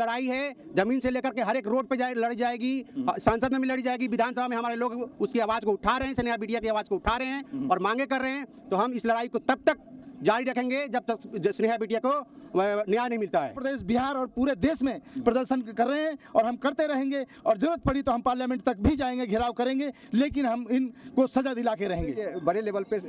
लड़ाई है, जमीन से लेकर के हर एक रोड पे लड़ी जाएगी, संसद में भी लड़ी जाएगी, विधानसभा में हमारे लोग उसकी आवाज़ को उठा रहे हैं, स्नेहा बिटिया की आवाज़ को उठा रहे हैं और मांगे कर रहे हैं। तो हम इस लड़ाई को तब तक जारी रखेंगे जब तक स्नेहा बिटिया को न्याय नहीं मिलता है। प्रदेश, बिहार और पूरे देश में प्रदर्शन कर रहे हैं और हम करते रहेंगे और जरूरत पड़ी तो हम पार्लियामेंट तक भी जाएंगे, घेराव करेंगे, लेकिन हम इनको सजा दिला के रहेंगे। बड़े लेवल पे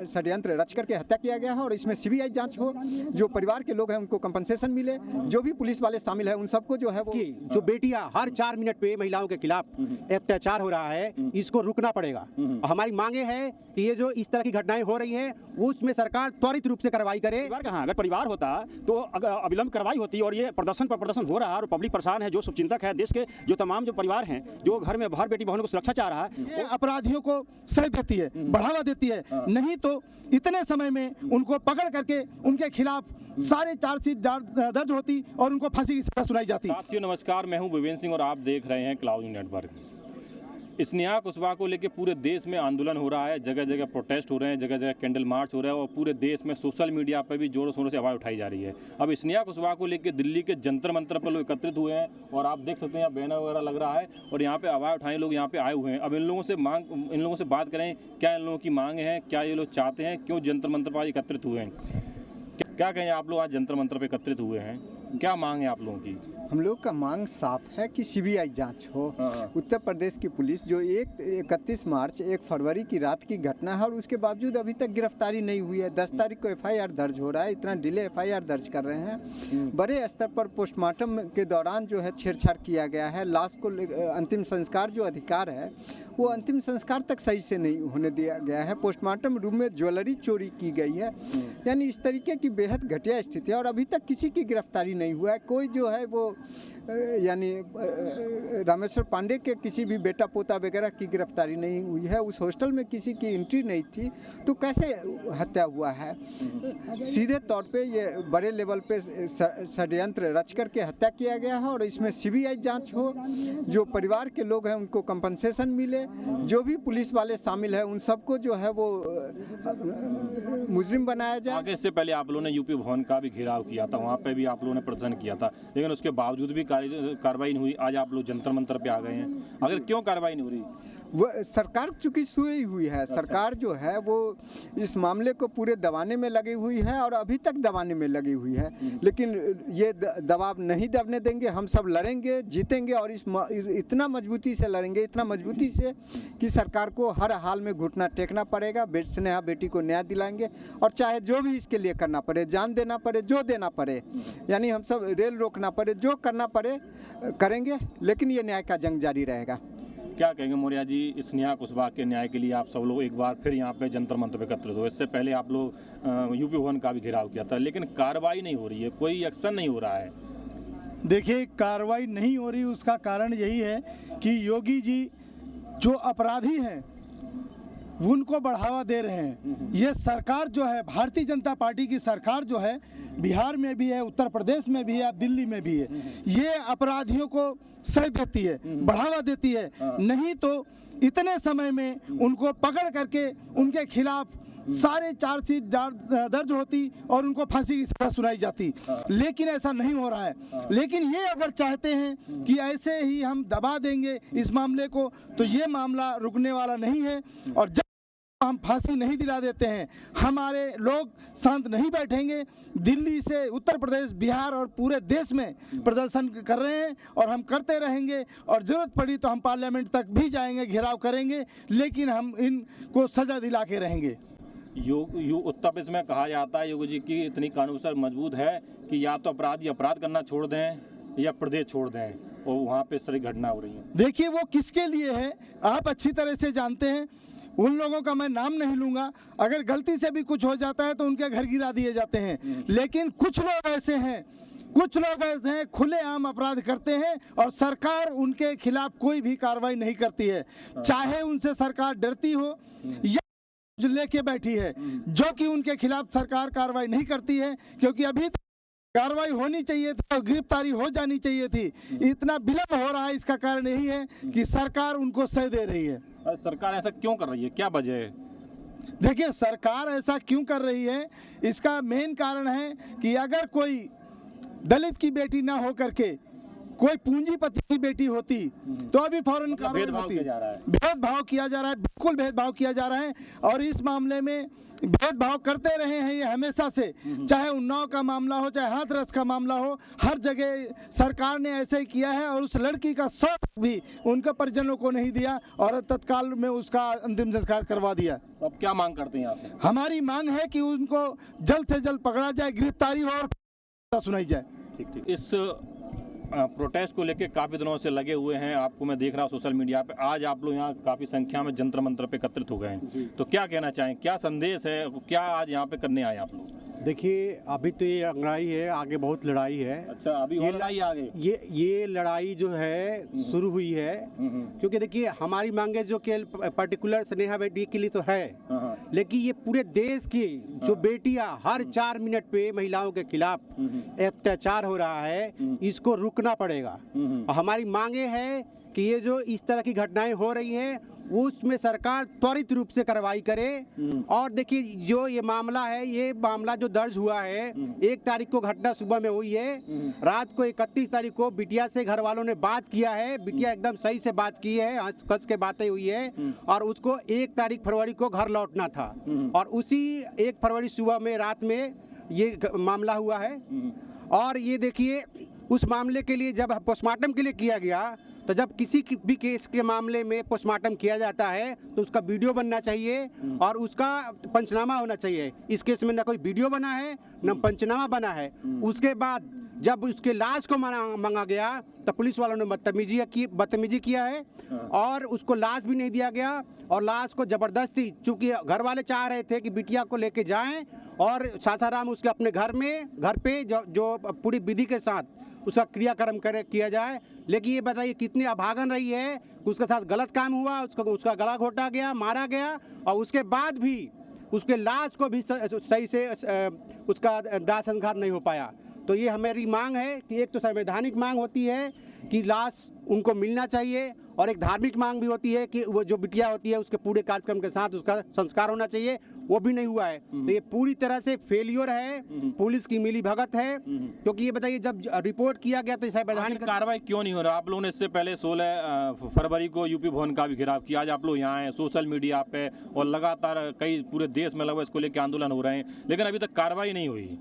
षड्यंत्र रच करके हत्या किया गया है और इसमें सीबीआई जांच हो, जो परिवार के लोग हैं उनको कंपनसेशन मिले, जो भी पुलिस वाले शामिल है उन सबको जो है वो जो बेटियां हर 4 मिनट पे महिलाओं के खिलाफ अत्याचार हो रहा है, इसको रुकना पड़ेगा। हमारी मांगे है कि ये जो इस तरह की घटनाएं हो रही हैं वो उसमें सरकार त्वरित रूप से कार्रवाई करे। अगर परिवार होता तो अविलंब कार्रवाई होती और ये प्रदर्शन पर प्रदर्शन हो रहा है और पब्लिक परेशान है, जो शुभचिंतक है देश के, जो तमाम जो परिवार हैं, जो घर में बाहर बेटी बहनों को सुरक्षा चाह रहा है, ये अपराधियों को सह देती है, बढ़ावा देती है। नहीं तो इतने समय में उनको पकड़ करके उनके खिलाफ सारे चार्जशीट दर्ज होती और उनको फांसी की सजा सुनाई जाती। साथियों नमस्कार, मैं हूं विवेन सिंह और आप देख रहे हैं क्लाउड नेटवर्क। स्नेहा कुशवाहा को लेकर पूरे देश में आंदोलन हो रहा है, जगह जगह प्रोटेस्ट हो रहे हैं, जगह जगह कैंडल मार्च हो रहा है और पूरे देश में सोशल मीडिया पर भी जोरों शोरों से आवाज़ उठाई जा रही है। अब स्नेहा कुशवाहा को लेकर दिल्ली के जंतर मंतर पर लोग एकत्रित हुए हैं और आप देख सकते हैं यहाँ बैनर वगैरह लग रहा है और यहाँ पे आवाज़ उठाने लोग यहाँ पे आए हुए हैं। अब इन लोगों से बात करें, क्या इन लोगों की मांग है, क्या ये लोग चाहते हैं, क्यों जंतर मंतर पर एकत्रित हुए हैं, क्या कहें आप लोग आज जंतर मंतर पर एकत्रित हुए हैं, क्या मांग है आप लोगों की? हम लोग का मांग साफ है कि सीबीआई जांच हो। उत्तर प्रदेश की पुलिस जो 31 मार्च 1 फरवरी की रात की घटना है और उसके बावजूद अभी तक गिरफ्तारी नहीं हुई है। 10 तारीख को एफआईआर दर्ज हो रहा है, इतना डिले एफआईआर दर्ज कर रहे हैं। बड़े स्तर पर पोस्टमार्टम के दौरान जो है छेड़छाड़ किया गया है, लाश को अंतिम संस्कार जो अधिकार है वो अंतिम संस्कार तक सही से नहीं होने दिया गया है। पोस्टमार्टम रूम में ज्वेलरी चोरी की गई है, यानी इस तरीके की बेहद घटिया स्थिति है और अभी तक किसी की गिरफ्तारी नहीं हुआ है। कोई जो है वो यानी रामेश्वर पांडे के किसी भी बेटा पोता वगैरह की गिरफ्तारी नहीं हुई है। उस हॉस्टल में किसी की एंट्री नहीं थी, तो कैसे हत्या हुआ है? सीधे तौर पे ये बड़े लेवल पे षड्यंत्र रच करके हत्या किया गया है और इसमें सीबीआई जांच हो, जो परिवार के लोग हैं उनको कंपनसेशन मिले, जो भी पुलिस वाले शामिल हैं उन सबको जो है वो मुजरिम बनाया जाए। आगे इससे पहले आप लोगों ने यूपी भवन का भी घेराव किया था, वहाँ पे भी आप लोगों ने प्रदर्शन किया था, लेकिन उसके बावजूद भी कार्रवाई नहीं हुई। आज आप लोग जंतर मंतर पे आ गए हैं, अगर क्यों कार्रवाई नहीं हो रही? वो सरकार चूँकि सोई हुई है, सरकार जो है वो इस मामले को पूरे दबाने में लगी हुई है और अभी तक दबाने में लगी हुई है, लेकिन ये दबाव नहीं दबने देंगे। हम सब लड़ेंगे, जीतेंगे और इतना मजबूती से लड़ेंगे, इतना मजबूती से कि सरकार को हर हाल में घुटना टेकना पड़ेगा। स्नेहा बेटी को न्याय दिलाएंगे और चाहे जो भी इसके लिए करना पड़े, जान देना पड़े, जो देना पड़े, यानी हम सब रेल रोकना पड़े, जो करना पड़े करेंगे, लेकिन ये न्याय का जंग जारी रहेगा। क्या कहेंगे मौर्या जी, स्नेहा कुशवाहा के न्याय के लिए आप सब लोग एक बार फिर यहाँ पे जंतर मंतर पे एकत्रित हुए। इससे पहले आप लोग यूपी भवन का भी घेराव किया था, लेकिन कार्रवाई नहीं हो रही है, कोई एक्शन नहीं हो रहा है। देखिए, कार्रवाई नहीं हो रही उसका कारण यही है कि योगी जी जो अपराधी हैं उनको बढ़ावा दे रहे हैं। ये सरकार जो है, भारतीय जनता पार्टी की सरकार जो है, बिहार में भी है, उत्तर प्रदेश में भी है, दिल्ली में भी है, ये अपराधियों को सह देती है, बढ़ावा देती है। नहीं तो इतने समय में उनको पकड़ करके उनके खिलाफ सारे चार्जशीट दर्ज होती और उनको फांसी की सजा सुनाई जाती, लेकिन ऐसा नहीं हो रहा है। लेकिन ये अगर चाहते हैं कि ऐसे ही हम दबा देंगे इस मामले को, तो ये मामला रुकने वाला नहीं है और जब हम फांसी नहीं दिला देते हैं, हमारे लोग शांत नहीं बैठेंगे। दिल्ली से उत्तर प्रदेश, बिहार और पूरे देश में प्रदर्शन कर रहे हैं और हम करते रहेंगे और ज़रूरत पड़ी तो हम पार्लियामेंट तक भी जाएंगे, घेराव करेंगे, लेकिन हम इनको सजा दिला के रहेंगे। उत्तर प्रदेश में कहा जाता है योगी जी की इतनी कानून सर मजबूत है कि या तो अपराधी अपराध करना छोड़ दें या प्रदेश छोड़ दें, और वहाँ पे इस तरह की घटना हो रही है। देखिए, वो किसके लिए है आप अच्छी तरह से जानते हैं। उन लोगों का मैं नाम नहीं लूँगा, अगर गलती से भी कुछ हो जाता है तो उनके घर गिरा दिए जाते हैं। लेकिन कुछ लोग ऐसे हैं खुलेआम अपराध करते हैं और सरकार उनके खिलाफ कोई भी कार्रवाई नहीं करती है, चाहे उनसे सरकार डरती हो या लेके बैठी है, जो कि उनके खिलाफ सरकार कार्रवाई नहीं करती है, क्योंकि अभी कार्रवाई होनी चाहिए थी, गिरफ्तारी हो जानी चाहिए थी। इतना विलंब हो रहा है, इसका कारण यही है कि सरकार उनको सह दे रही है। सरकार ऐसा क्यों कर रही है, क्या वजह है? देखिए, सरकार ऐसा क्यों कर रही है, इसका मेन कारण है कि अगर कोई दलित की बेटी ना हो करके कोई पूंजीपति की बेटी होती तो अभी फौरन कार्रवाई भेदभाव होती। किया जा रहा है। भेदभाव किया जा रहा है, बिल्कुल भेदभाव किया जा रहा है और इस मामले में भेदभाव करते रहे हैं ये हमेशा से, चाहे उन्नाव का मामला हो, चाहे हाथरस का मामला हो, हर जगह सरकार ने ऐसे ही किया है और उस लड़की का शव भी उनके परिजनों को नहीं दिया और तत्काल में उसका अंतिम संस्कार करवा दिया। तो अब क्या मांग करते हैं आप? हमारी मांग है कि उनको जल्द से जल्द पकड़ा जाए, गिरफ्तारी हो और सुनाई जाए। ठीक ठीक। इस प्रोटेस्ट को लेकर काफ़ी दिनों से लगे हुए हैं, आपको मैं देख रहा हूँ सोशल मीडिया पे। आज आप लोग यहाँ काफ़ी संख्या में जंतर मंतर पे एकत्रित हो गए हैं, तो क्या कहना चाहें, क्या संदेश है, क्या आज यहाँ पे करने आए आप लोग? देखिए, अभी तो ये लड़ाई है, आगे बहुत लड़ाई है। अच्छा, अभी और लड़ाई आगे? ये लड़ाई जो है शुरू हुई है, क्योंकि देखिए हमारी मांगे जो कि पर्टिकुलर स्नेहा बेटी के लिए तो है, लेकिन ये पूरे देश की जो बेटियां हर 4 मिनट पे महिलाओं के खिलाफ अत्याचार हो रहा है, इसको रुकना पड़ेगा। हमारी मांगे है कि ये जो इस तरह की घटनाएं हो रही हैं उसमें सरकार त्वरित रूप से कार्रवाई करे। और देखिए, जो ये मामला है, ये मामला जो दर्ज हुआ है, 1 तारीख को घटना सुबह में हुई है, रात को 31 तारीख को बिटिया से घर वालों ने बात किया है, बिटिया एकदम सही से बात की है, हंस खस के बातें हुई है और उसको 1 तारीख फरवरी को घर लौटना था और उसी 1 फरवरी सुबह में रात में ये मामला हुआ है। और ये देखिए, उस मामले के लिए जब पोस्टमार्टम के लिए किया गया, तो जब किसी भी केस के मामले में पोस्टमार्टम किया जाता है तो उसका वीडियो बनना चाहिए और उसका पंचनामा होना चाहिए। इस केस में न कोई वीडियो बना है न पंचनामा बना है। उसके बाद जब उसके लाश को मांगा गया तो पुलिस वालों ने बदतमीजी किया है और उसको लाश भी नहीं दिया गया और लाश को ज़बरदस्ती, चूँकि घर वाले चाह रहे थे कि बिटिया को लेके जाएं और सासाराम उसके अपने घर पे जो पूरी विधि के साथ उसका क्रियाक्रम किया जाए, लेकिन ये बताइए कितनी अभागन रही है, उसके साथ गलत काम हुआ, उसका गला घोटा गया, मारा गया और उसके बाद भी उसके लाश को भी सही से उसका दाह संस्कार नहीं हो पाया। तो ये हमारी मांग है कि एक तो संवैधानिक मांग होती है कि लाश उनको मिलना चाहिए और एक धार्मिक मांग भी होती है कि वो जो बिटिया होती है उसके पूरे कार्यक्रम के साथ उसका संस्कार होना चाहिए, वो भी नहीं हुआ है। तो ये पूरी तरह से फेलियर है, पुलिस की मिली भगत है। क्योंकि ये बताइए, जब रिपोर्ट किया गया तो संवैधानिक कार्रवाई क्यों नहीं हो रहा? आप लोगों ने इससे पहले 16 फरवरी को यूपी भवन का भी घेराव किया, आज आप लोग यहाँ हैं सोशल मीडिया पे और लगातार कई पूरे देश में लगभग इसको लेकर आंदोलन हो रहे हैं, लेकिन अभी तक कार्रवाई नहीं हुई।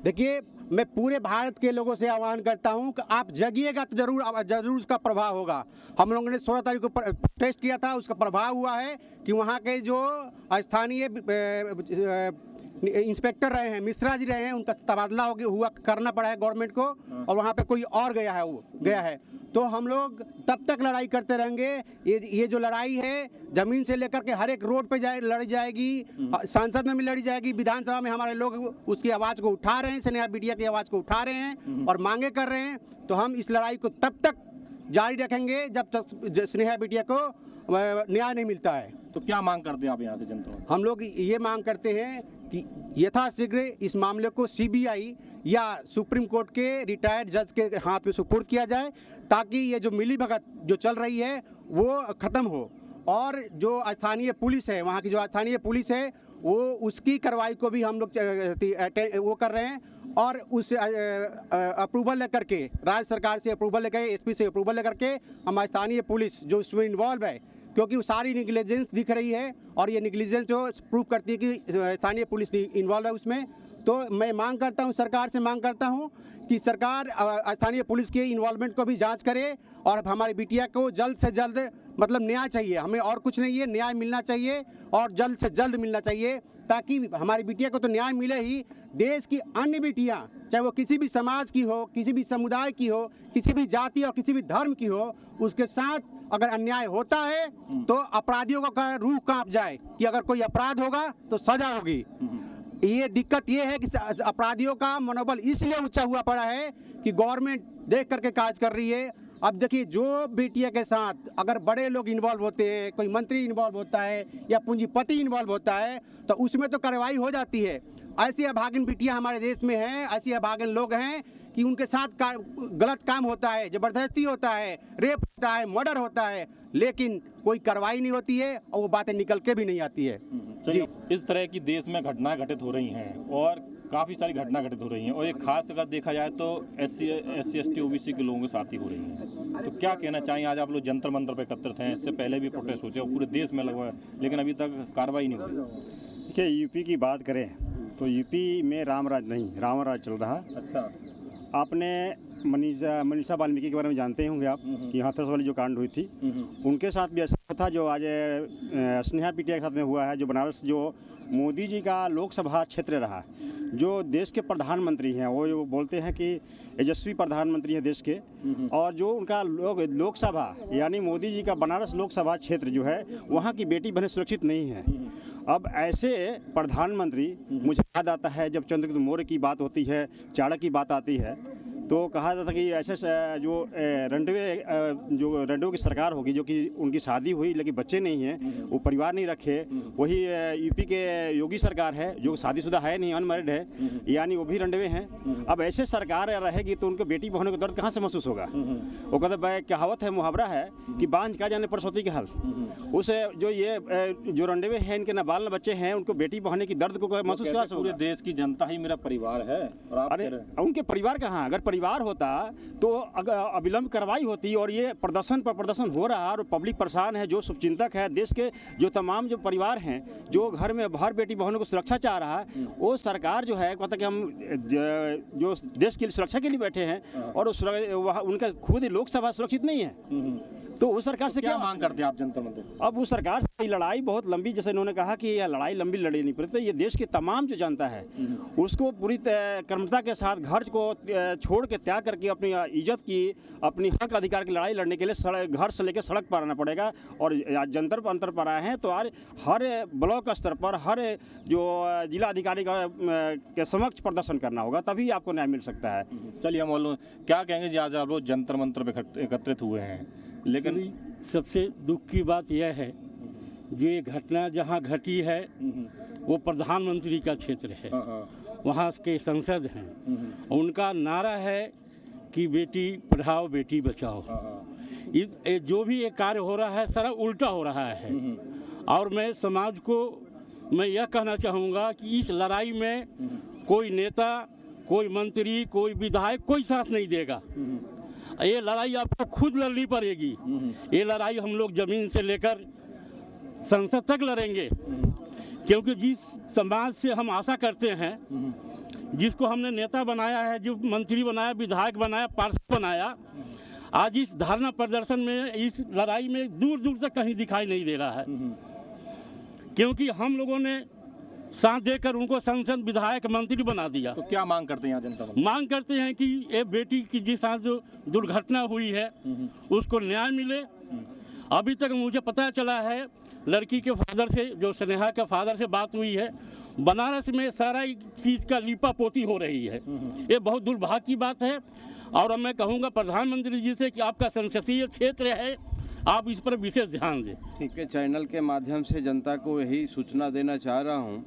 देखिए, मैं पूरे भारत के लोगों से आह्वान करता हूं कि आप जगिएगा तो जरूर उसका प्रभाव होगा। हम लोगों ने 16 तारीख को टेस्ट किया था, उसका प्रभाव हुआ है कि वहां के जो स्थानीय इंस्पेक्टर रहे हैं, मिश्रा जी रहे हैं, उनका तबादला हुआ करना पड़ा है गवर्नमेंट को और वहाँ पे कोई और गया है। तो हम लोग तब तक लड़ाई करते रहेंगे। ये जो लड़ाई है जमीन से लेकर के हर एक रोड पे लड़ी जाएगी, संसद में भी लड़ी जाएगी, विधानसभा में हमारे लोग उसकी आवाज़ को उठा रहे हैं, स्नेहा बिटिया की आवाज़ को उठा रहे हैं और मांगे कर रहे हैं। तो हम इस लड़ाई को तब तक जारी रखेंगे जब तक स्नेहा बिटिया को न्याय नहीं मिलता है। तो क्या मांग करते हैं आप यहाँ से जनता? हम लोग ये मांग करते हैं कि यथाशीघ्र इस मामले को सीबीआई या सुप्रीम कोर्ट के रिटायर्ड जज के हाथ में सुपुर्द किया जाए, ताकि ये जो मिलीभगत जो चल रही है वो ख़त्म हो और जो स्थानीय पुलिस है, वहाँ की जो स्थानीय पुलिस है, वो उसकी कार्रवाई को भी हम लोग वो कर रहे हैं और उस अप्रूवल लेकर के, राज्य सरकार से अप्रूवल लेकर, एसपी से अप्रूवल लेकर के हम स्थानीय पुलिस जो इसमें इन्वॉल्व है, क्योंकि वो सारी निगलिजेंस दिख रही है और ये निगलिजेंस जो प्रूव करती है कि स्थानीय पुलिस इन्वॉल्व है उसमें। तो मैं मांग करता हूं, सरकार से मांग करता हूं कि सरकार स्थानीय पुलिस के इन्वॉल्वमेंट को भी जांच करे और हमारी बिटिया को जल्द से जल्द, मतलब न्याय चाहिए हमें, और कुछ नहीं है, न्याय मिलना चाहिए और जल्द से जल्द मिलना चाहिए, ताकि हमारी बिटिया को तो न्याय मिले ही, देश की अन्य बिटियां, चाहे वो किसी भी समाज की हो, किसी भी समुदाय की हो, किसी भी जाति और किसी भी धर्म की हो, उसके साथ अगर अन्याय होता है तो अपराधियों का रूह कांप जाए कि अगर कोई अपराध होगा तो सजा होगी। ये दिक्कत ये है कि अपराधियों का मनोबल इसलिए ऊंचा हुआ पड़ा है कि गवर्नमेंट देख करके काज कर रही है। अब देखिए, जो बेटिया के साथ अगर बड़े लोग इन्वॉल्व होते हैं, कोई मंत्री इन्वॉल्व होता है या पूंजीपति इन्वॉल्व होता है, तो उसमें तो कार्रवाई हो जाती है। ऐसी अभागन बिटियां हमारे देश में हैं, ऐसी अभागन लोग हैं कि उनके साथ गलत काम होता है, ज़बरदस्ती होता है, रेप होता है, मर्डर होता है, लेकिन कोई कार्रवाई नहीं होती है और वो बातें निकल के भी नहीं आती है। जी, इस तरह की देश में घटनाएं घटित हो रही हैं और काफ़ी सारी घटना घटित हो रही हैं और एक खास अगर देखा जाए तो SC ST OBC के लोगों के साथ ही हो रही हैं। तो क्या कहना चाहिए, आज आप लोग जंतर मंतर पर एकत्रित हैं, इससे पहले भी प्रोटेस्ट होते हैं पूरे देश में लगभग, लेकिन अभी तक कार्रवाई नहीं हुई। देखिए, यूपी की बात करें तो यूपी में रामराज नहीं, रावणराज चल रहा। अच्छा, आपने मनीषा वाल्मीकि के बारे में जानते होंगे आप कि हाथरस वाली जो कांड हुई थी, उनके साथ भी ऐसा था जो आज स्नेहा बिटिया के साथ में हुआ है। जो बनारस जो मोदी जी का लोकसभा क्षेत्र रहा, जो देश के प्रधानमंत्री हैं, वो बोलते हैं कि यशस्वी प्रधानमंत्री हैं देश के, और जो उनका लोकसभा यानी मोदी जी का बनारस लोकसभा क्षेत्र जो है, वहाँ की बेटी बहनें सुरक्षित नहीं है। अब ऐसे प्रधानमंत्री, मुझे याद आता है जब चंद्रगुप्त मौर्य की बात होती है, चाणक्य की बात आती है, तो कहा जाता था कि ऐसे जो रंडवे की सरकार होगी, जो कि उनकी शादी हुई लेकिन बच्चे नहीं हैं, वो परिवार नहीं रखे, वही यूपी के योगी सरकार है जो शादीशुदा है नहीं, अनमैरिड है, यानी वो भी रंडवे हैं। अब ऐसे सरकार रहेगी तो उनके बेटी बहनों को दर्द कहाँ से महसूस होगा। वो कहते कहावत है, मुहावरा है कि बांझ क्या जाने परसौती के हाल। उस जो ये जो रंडवे हैं, इनके नाबाल न बच्चे हैं, उनको बेटी बहने की दर्द को महसूस कहाँ से होगा। पूरे देश की जनता ही मेरा परिवार है। और आप अरे उनके परिवार कहाँ, अगर परिवार होता तो अगर अविलंब कार्रवाई होती। और ये प्रदर्शन पर प्रदर्शन हो रहा है और पब्लिक परेशान है, जो शुभचिंतक है देश के, जो तमाम जो परिवार हैं, जो घर में बाहर बेटी बहनों को सुरक्षा चाह रहा है, वो सरकार जो है कहता कि हम जो देश के लिए सुरक्षा के लिए बैठे हैं और उनका खुद लोकसभा सुरक्षित नहीं है। तो उस सरकार से क्या मांग करते हैं आप जंतर मंतर? अब उस सरकार से लड़ाई बहुत लंबी, जैसे इन्होंने कहा कि यह लड़ाई लंबी लड़नी पड़ती, तो ये देश की तमाम जो जनता है उसको पूरी कर्मठता के साथ घर को छोड़ के त्याग करके अपनी इज्जत की, अपनी हक अधिकार की लड़ाई लड़ने के लिए घर से लेकर सड़क पर आना पड़ेगा। और जंतर मंतर पर आए हैं तो हर ब्लॉक स्तर पर, हर जो जिला अधिकारी के समक्ष प्रदर्शन करना होगा, तभी आपको न्याय मिल सकता है। चलिए, हम बोलो क्या कहेंगे जी, आज आप लोग जंतर मंतर पर एकत्रित हुए हैं, लेकिन सबसे दुख की बात यह है जो ये घटना जहाँ घटी है वो प्रधानमंत्री का क्षेत्र है, वहाँ के संसद हैं, उनका नारा है कि बेटी पढ़ाओ बेटी बचाओ। जो भी ये कार्य हो रहा है सारा उल्टा हो रहा है। और मैं समाज को मैं यह कहना चाहूँगा कि इस लड़ाई में कोई नेता, कोई मंत्री, कोई विधायक कोई साथ नहीं देगा। ये लड़ाई आपको खुद लड़नी पड़ेगी। ये लड़ाई हम लोग ज़मीन से लेकर संसद तक लड़ेंगे, क्योंकि जिस समाज से हम आशा करते हैं, जिसको हमने नेता बनाया है, जो मंत्री बनाया, विधायक बनाया, पार्षद बनाया, आज इस धरना प्रदर्शन में, इस लड़ाई में दूर दूर तक कहीं दिखाई नहीं दे रहा है। क्योंकि हम लोगों ने साथ देकर उनको संसद, विधायक, मंत्री बना दिया। तो क्या मांग करते हैं यहाँ जनता? मांग करते हैं कि ये बेटी की जिस साथ जो दुर्घटना हुई है उसको न्याय मिले। अभी तक मुझे पता चला है, लड़की के फादर से, जो स्नेहा के फादर से बात हुई है, बनारस में सारा चीज़ का लीपा पोती हो रही है। ये बहुत दुर्भाग्य की बात है। और अब मैं कहूँगा प्रधानमंत्री जी से कि आपका संसदीय क्षेत्र है, आप इस पर विशेष ध्यान दें। ठीक है, चैनल के माध्यम से जनता को यही सूचना देना चाह रहा हूं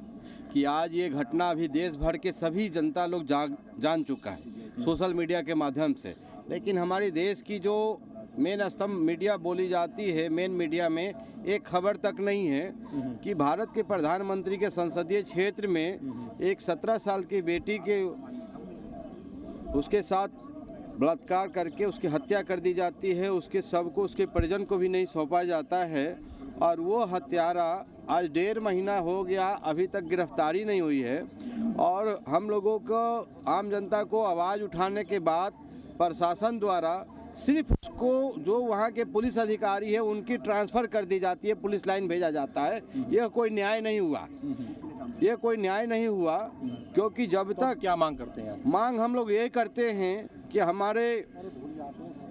कि आज ये घटना अभी देश भर के सभी जनता लोग जान चुका है सोशल मीडिया के माध्यम से, लेकिन हमारे देश की जो मेन स्तंभ मीडिया बोली जाती है, मेन मीडिया में एक खबर तक नहीं है कि भारत के प्रधानमंत्री के संसदीय क्षेत्र में एक 17 साल की बेटी के उसके साथ बलात्कार करके उसकी हत्या कर दी जाती है। उसके शव को उसके परिजन को भी नहीं सौंपा जाता है, और वो हत्यारा आज 1.5 महीना हो गया, अभी तक गिरफ्तारी नहीं हुई है। और हम लोगों को, आम जनता को आवाज़ उठाने के बाद प्रशासन द्वारा सिर्फ उसको, जो वहाँ के पुलिस अधिकारी है, उनकी ट्रांसफ़र कर दी जाती है, पुलिस लाइन भेजा जाता है। यह कोई न्याय नहीं हुआ, ये कोई न्याय नहीं हुआ। क्योंकि जब तक, क्या मांग करते हैं? मांग हम लोग ये करते हैं कि हमारे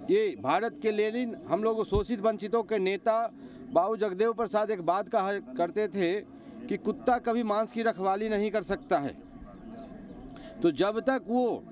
ये भारत के लेनिन, हम लोग शोषित वंचितों के नेता बाबू जगदेव प्रसाद एक बात कहा करते थे कि कुत्ता कभी मांस की रखवाली नहीं कर सकता है। तो जब तक वो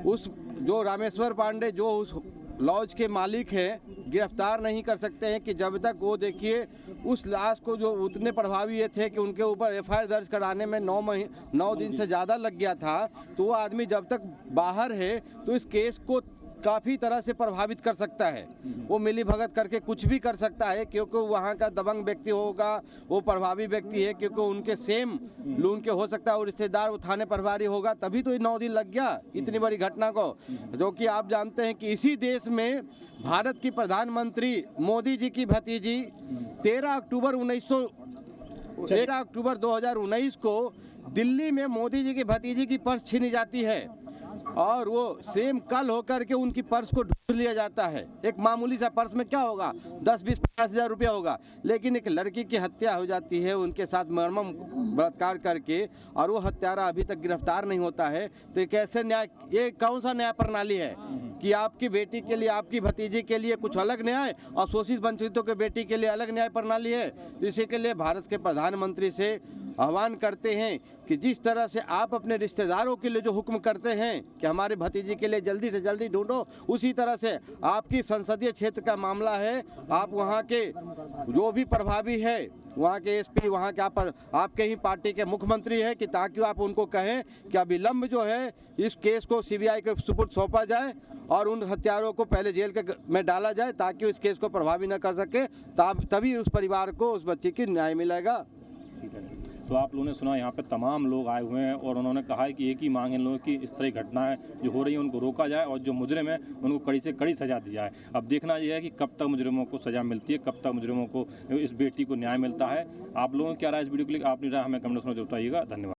उस जो रामेश्वर पांडे, जो उस लॉज के मालिक हैं, गिरफ्तार नहीं कर सकते हैं, कि जब तक वो, देखिए उस लाश को जो उतने प्रभावी ये थे कि उनके ऊपर FIR दर्ज कराने में 9 दिन से ज़्यादा लग गया था। तो वो आदमी जब तक बाहर है तो इस केस को काफ़ी तरह से प्रभावित कर सकता है। वो मिली भगत करके कुछ भी कर सकता है, क्योंकि वहाँ का दबंग व्यक्ति होगा, वो प्रभावी व्यक्ति है, क्योंकि उनके सेम लून के हो सकता है और रिश्तेदार वो थाने प्रभारी होगा, तभी तो 9 दिन लग गया इतनी बड़ी घटना को। जो कि आप जानते हैं कि इसी देश में भारत की प्रधानमंत्री मोदी जी की भतीजी 13 अक्टूबर 2019 को दिल्ली में मोदी जी की भतीजी की पर्स छीनी जाती है और वो सेम कल होकर के उनकी पर्स को ढूंढ लिया जाता है। एक मामूली सा पर्स में क्या होगा, 10-20-50 हज़ार रुपया होगा, लेकिन एक लड़की की हत्या हो जाती है उनके साथ मर्मम बलात्कार करके, और वो हत्यारा अभी तक गिरफ्तार नहीं होता है। तो ये कैसे न्याय, ये कौन सा न्याय प्रणाली है कि आपकी बेटी के लिए, आपकी भतीजी के लिए कुछ अलग न्याय और शोषित वंचितों के बेटी के लिए अलग न्याय प्रणाली है। इसी के लिए भारत के प्रधानमंत्री से आह्वान करते हैं कि जिस तरह से आप अपने रिश्तेदारों के लिए जो हुक्म करते हैं कि हमारे भतीजी के लिए जल्दी से जल्दी ढूंढो, उसी तरह से आपकी संसदीय क्षेत्र का मामला है, आप वहाँ के जो भी प्रभावी है, वहाँ के एसपी, वहाँ के आपके ही पार्टी के मुख्यमंत्री है, कि ताकि आप उनको कहें कि अविलंब जो है इस केस को सीबीआई के सुपुर्द सौंपा जाए और उन हत्यारों को पहले जेल में डाला जाए, ताकि इस केस को प्रभावी न कर सके, तभी उस परिवार को उस बच्चे की न्याय मिलेगा। तो आप लोगों ने सुना, यहाँ पे तमाम लोग आए हुए हैं और उन्होंने कहा है कि एक ही मांग इन लोगों की, इस तरह की घटनाएं जो हो रही हैं उनको रोका जाए और जो मुजरिम है उनको कड़ी से कड़ी सजा दी जाए। अब देखना यह है कि कब तक मुजरिमों को सजा मिलती है, कब तक मुजरिमों को, इस बेटी को न्याय मिलता है। आप लोगों की क्या राय इस वीडियो के लिए, आपने राय हमें कमेंट में बताइएगा। धन्यवाद।